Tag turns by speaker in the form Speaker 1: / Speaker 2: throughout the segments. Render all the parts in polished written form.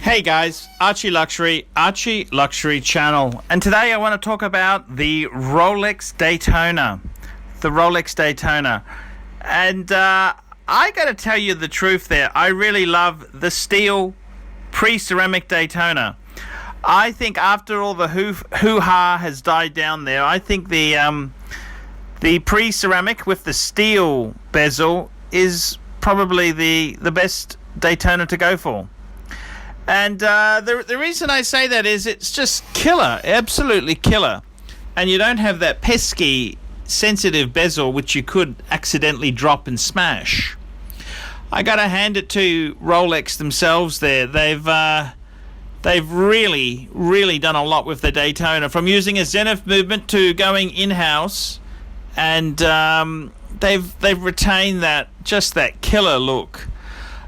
Speaker 1: Hey guys, ArchieLuxury, ArchieLuxury channel, and today I want to talk about the Rolex Daytona. The Rolex Daytona. And I got to tell you the truth there. I really love the steel pre-ceramic Daytona. I think after all the hoo-ha has died down there, I think the pre-ceramic with the steel bezel is probably the best Daytona to go for. And the reason I say that is it's just killer, absolutely killer. And you don't have that pesky, sensitive bezel which you could accidentally drop and smash. I got to hand it to Rolex themselves there. They've really done a lot with the Daytona, from using a Zenith movement to going in-house, and they've retained that killer look.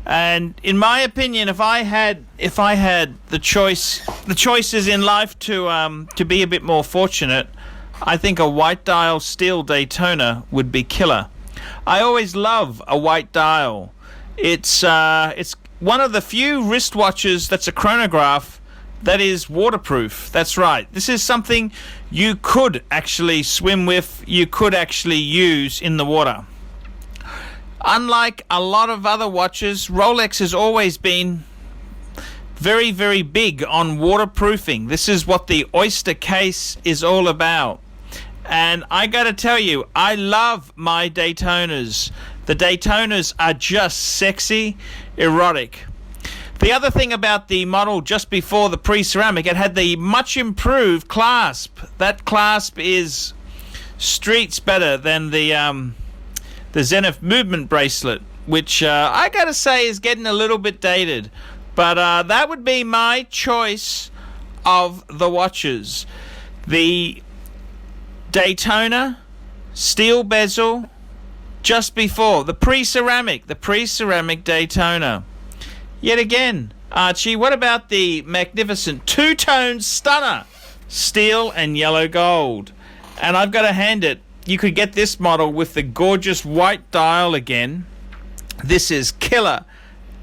Speaker 1: And in my opinion, if I had the choices in life to be a bit more fortunate, I think a white dial steel Daytona would be killer. I always love a white dial. It's one of the few wristwatches that's a chronograph that is waterproof. That's right. This is something you could actually swim with, you could actually use in the water. Unlike a lot of other watches, Rolex has always been very, very big on waterproofing. This is what the oyster case is all about. And I gotta tell you, I love my Daytonas. The Daytonas are just sexy, erotic. The other thing about the model just before the pre-ceramic, it had the much improved clasp. That clasp is streets better than the Zenith movement bracelet, which I gotta say is getting a little bit dated. But that would be my choice of the watches. The Daytona, steel bezel, just before the pre-ceramic Daytona. Yet again, Archie, what about the magnificent two-tone stunner, steel and yellow gold? And I've got to hand it, you could get this model with the gorgeous white dial again. This is killer,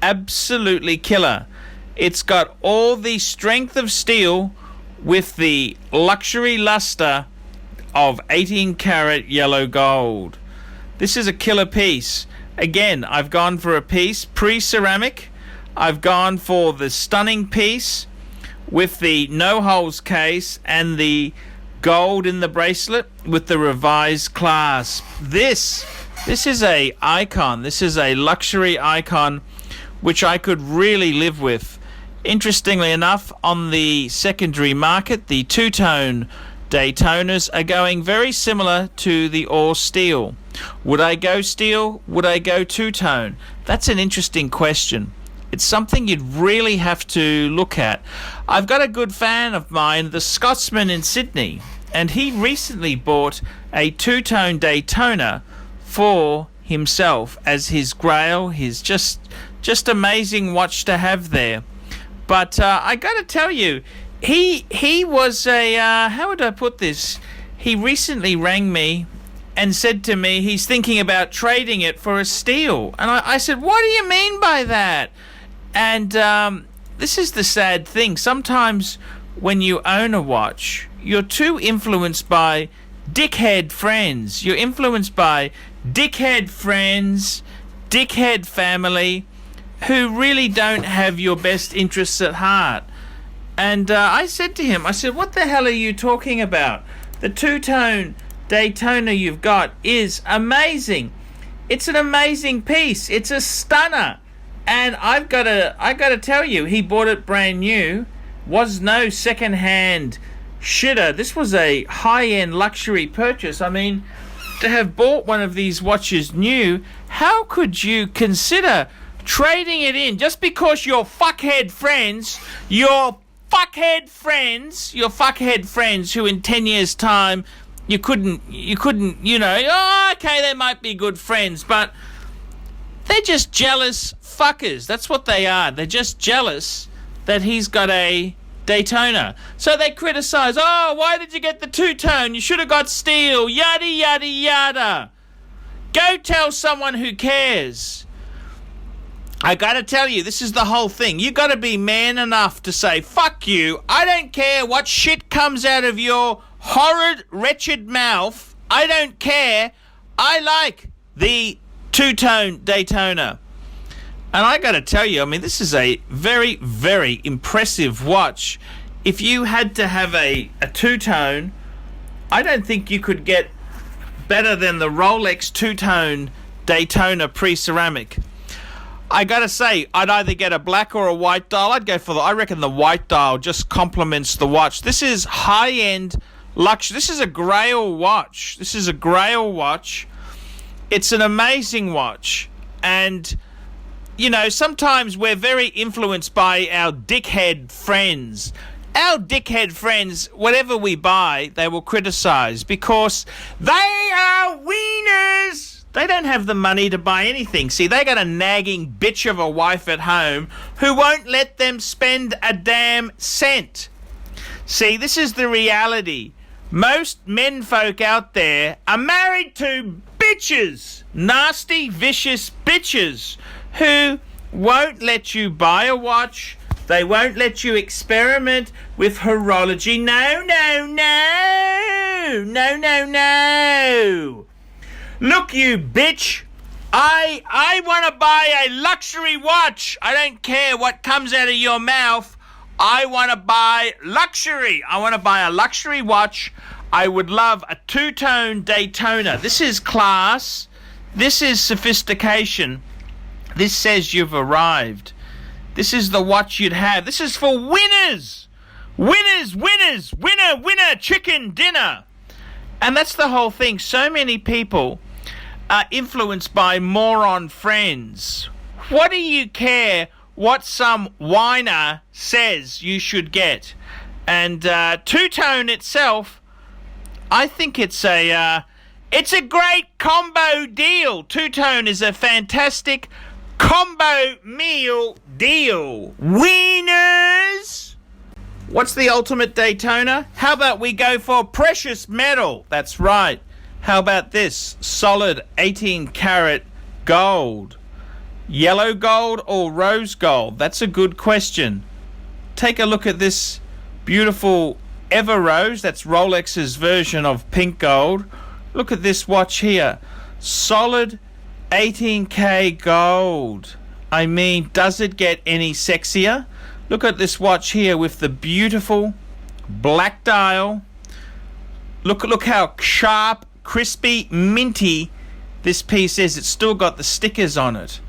Speaker 1: absolutely killer. It's got all the strength of steel with the luxury luster of 18 karat yellow gold. This is a killer piece. Again, I've gone for a piece pre-ceramic. I've gone for the stunning piece with the no holes case and the gold in the bracelet with the revised clasp. This is a icon. This is a luxury icon which I could really live with. Interestingly enough, on the secondary market, the two-tone Daytonas are going very similar to the all steel. Would I go steel? Would I go two-tone? That's an interesting question. It's something you'd really have to look at. I've got a good fan of mine, the Scotsman in Sydney, and he recently bought a two-tone Daytona for himself as his grail. His just amazing watch to have there. But I got to tell you, he was a how would I put this? He recently rang me and said to me he's thinking about trading it for a steel. And I said, what do you mean by that? And this is the sad thing. Sometimes when you own a watch, you're too influenced by dickhead friends. You're influenced by dickhead friends, dickhead family, who really don't have your best interests at heart. And I said to him, what the hell are you talking about? The two-tone Daytona you've got is amazing. It's an amazing piece. It's a stunner. And I gotta tell you, he bought it brand new. Was no second-hand shitter. This was a high-end luxury purchase. I mean, to have bought one of these watches new, how could you consider trading it in just because your fuckhead friends who in 10 years time you couldn't, okay, they might be good friends, but they're just jealous fuckers. That's what they are. They're just jealous that he's got a Daytona. So they criticize, why did you get the two-tone? You should have got steel, yada, yada, yada. Go tell someone who cares. I gotta tell you, this is the whole thing. You gotta be man enough to say, fuck you, I don't care what shit comes out of your horrid, wretched mouth. I don't care. I like the two-tone Daytona. And I gotta tell you, I mean, this is a very, very impressive watch. If you had to have a two-tone, I don't think you could get better than the Rolex two-tone Daytona pre-ceramic. I gotta say, I'd either get a black or a white dial. I reckon the white dial just complements the watch. This is high-end luxury. This is a Grail watch. It's an amazing watch. And, you know, sometimes we're very influenced by our dickhead friends. Our dickhead friends, whatever we buy, they will criticize because they are wieners. They don't have the money to buy anything. See, they got a nagging bitch of a wife at home who won't let them spend a damn cent. See, this is the reality. Most menfolk out there are married to bitches, nasty, vicious bitches who won't let you buy a watch. They won't let you experiment with horology. No. Look, you bitch. I want to buy a luxury watch. I don't care what comes out of your mouth. I want to buy luxury. I want to buy a luxury watch. I would love a two-tone Daytona. This is class. This is sophistication. This says you've arrived. This is the watch you'd have. This is for winners. Winners. Winner, chicken dinner. And that's the whole thing. So many people are influenced by moron friends. What do you care what some whiner says you should get? And two-tone itself, I think it's a great combo deal. Two-tone is a fantastic combo meal deal. Winners! What's the ultimate Daytona? How about we go for precious metal? That's right. How about this? Solid 18 karat gold. Yellow gold or rose gold? That's a good question. Take a look at this beautiful Ever Rose. That's Rolex's version of pink gold. Look at this watch here. Solid 18K gold. I mean, does it get any sexier? Look at this watch here with the beautiful black dial. Look how sharp, crispy, minty this piece is. It's still got the stickers on it.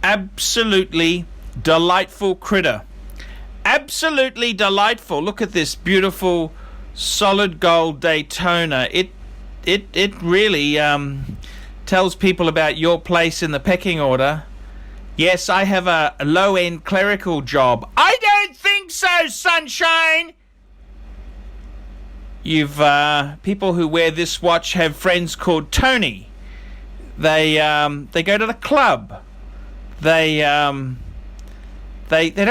Speaker 1: Absolutely delightful critter. Absolutely delightful. Look at this beautiful solid gold Daytona. It really tells people about your place in the pecking order. Yes, I have a low-end clerical job. I don't think so, sunshine. You've people who wear this watch have friends called Tony. They go to the club. They don't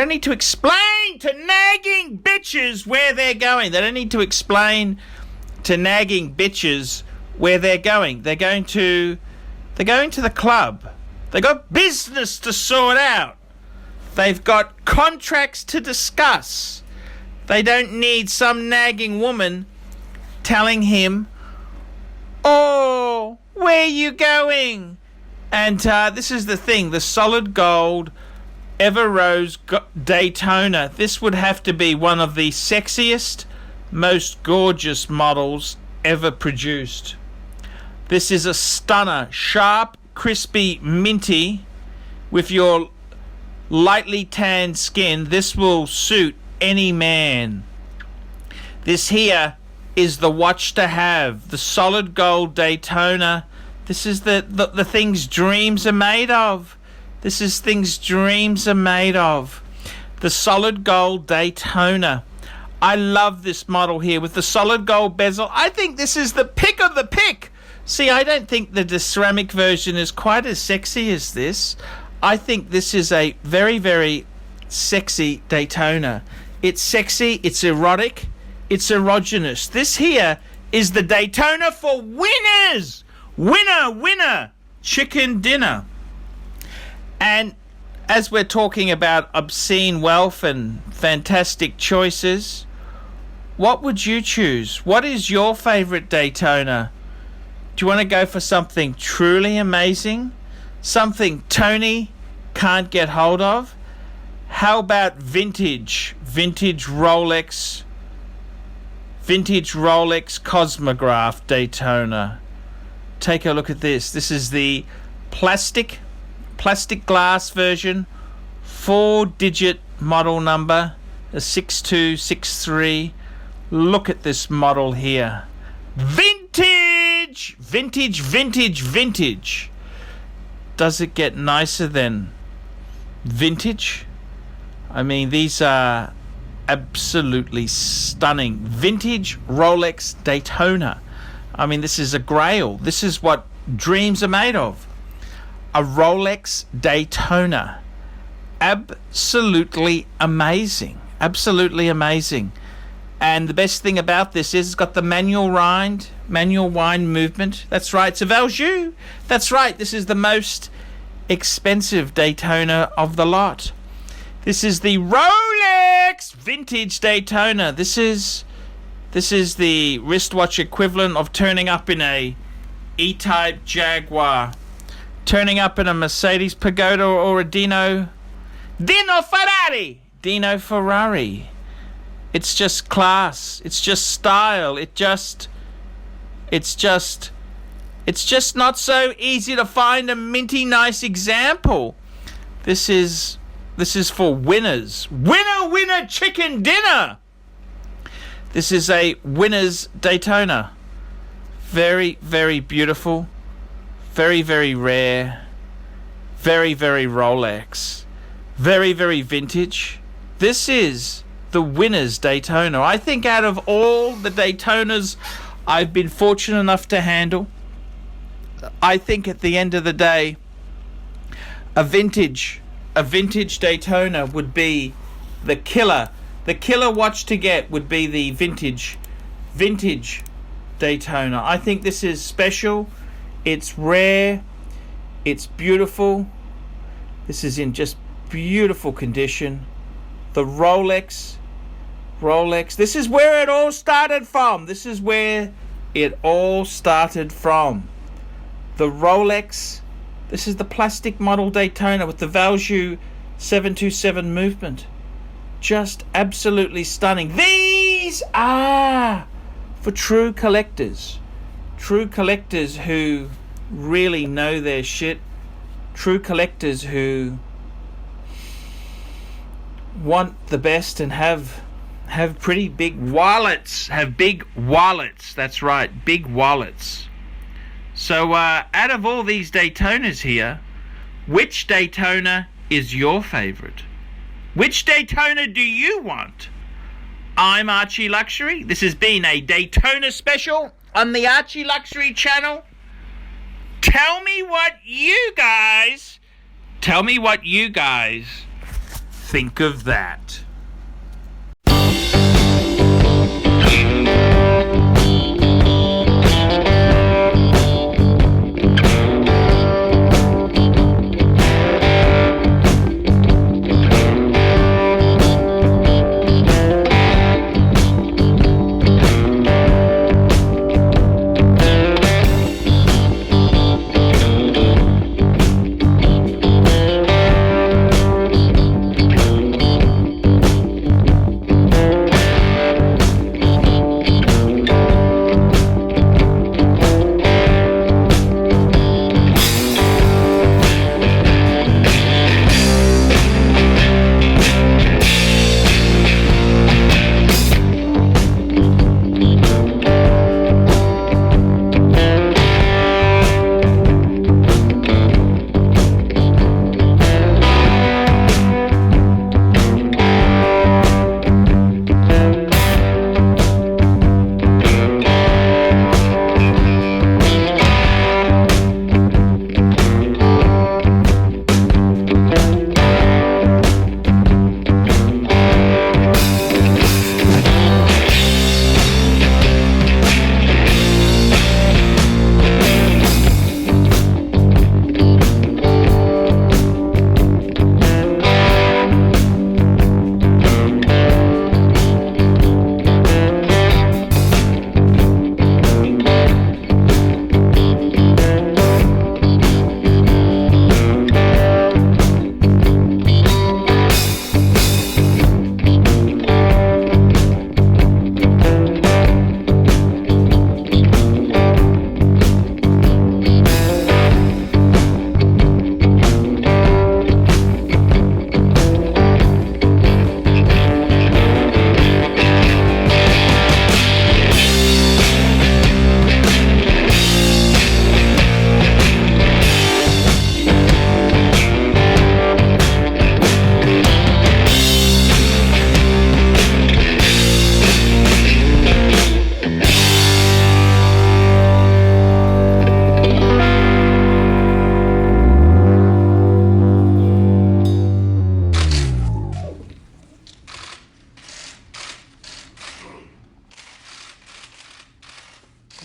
Speaker 1: need to explain to nagging bitches where they're going. They don't need to explain to nagging bitches where they're going. They're going to the club. They got business to sort out. They've got contracts to discuss. They don't need some nagging woman telling him, "Oh, where you going?" And this is the thing, the solid gold Ever Rose Daytona. This would have to be one of the sexiest, most gorgeous models ever produced. This is a stunner, sharp, crispy, minty, with your lightly tanned skin. This will suit any man. This here is the watch to have, the solid gold Daytona. This is the things dreams are made of. This is things dreams are made of. The solid gold Daytona. I love this model here with the solid gold bezel. I think this is the pick of the pick. See, I don't think the ceramic version is quite as sexy as this. I think this is a very, very sexy Daytona. It's sexy, it's erotic, it's erogenous. This here is the Daytona for winners. Winner, chicken dinner. And as we're talking about obscene wealth and fantastic choices, what would you choose? What is your favorite Daytona? Do you want to go for something truly amazing? Something Tony can't get hold of? How about vintage Rolex Cosmograph Daytona? Take a look at this. This is the plastic glass version, 4-digit model number, a 6263. Look at this model here. Vintage. Does it get nicer than vintage? I mean, these are absolutely stunning. Vintage Rolex Daytona. I mean, this is a grail. This is what dreams are made of. A Rolex Daytona. Absolutely amazing. And the best thing about this is it's got the manual wind movement. That's right, it's a Valjoux. That's right, this is the most expensive Daytona of the lot. This is the Rolex Vintage Daytona. This is the wristwatch equivalent of turning up in a E-Type Jaguar, turning up in a Mercedes Pagoda or a Dino Ferrari. It's just class. It's just style. It's just not so easy to find a minty nice example. This is for winners. Winner chicken dinner. This is a winner's Daytona. Very, very beautiful. Very, very rare. Very, very Rolex. Very, very vintage. This is the winner's Daytona. I think out of all the Daytonas I've been fortunate enough to handle, I think at the end of the day, a vintage Daytona would be the killer. The killer watch to get would be the vintage Daytona. I think this is special. It's rare. It's beautiful. This is in just beautiful condition. The Rolex. This is where it all started from. The Rolex. This is the plastic model Daytona with the Valjoux 727 movement. Just absolutely stunning. These are for true collectors. True collectors who really know their shit. True collectors who want the best and have pretty big wallets. That's right, big wallets. So out of all these Daytonas here, which Daytona is your favorite? Which Daytona do you want? I'm ArchieLuxury. This has been a Daytona special on the ArchieLuxury channel. Tell me what you guys think of that.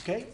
Speaker 2: Okay.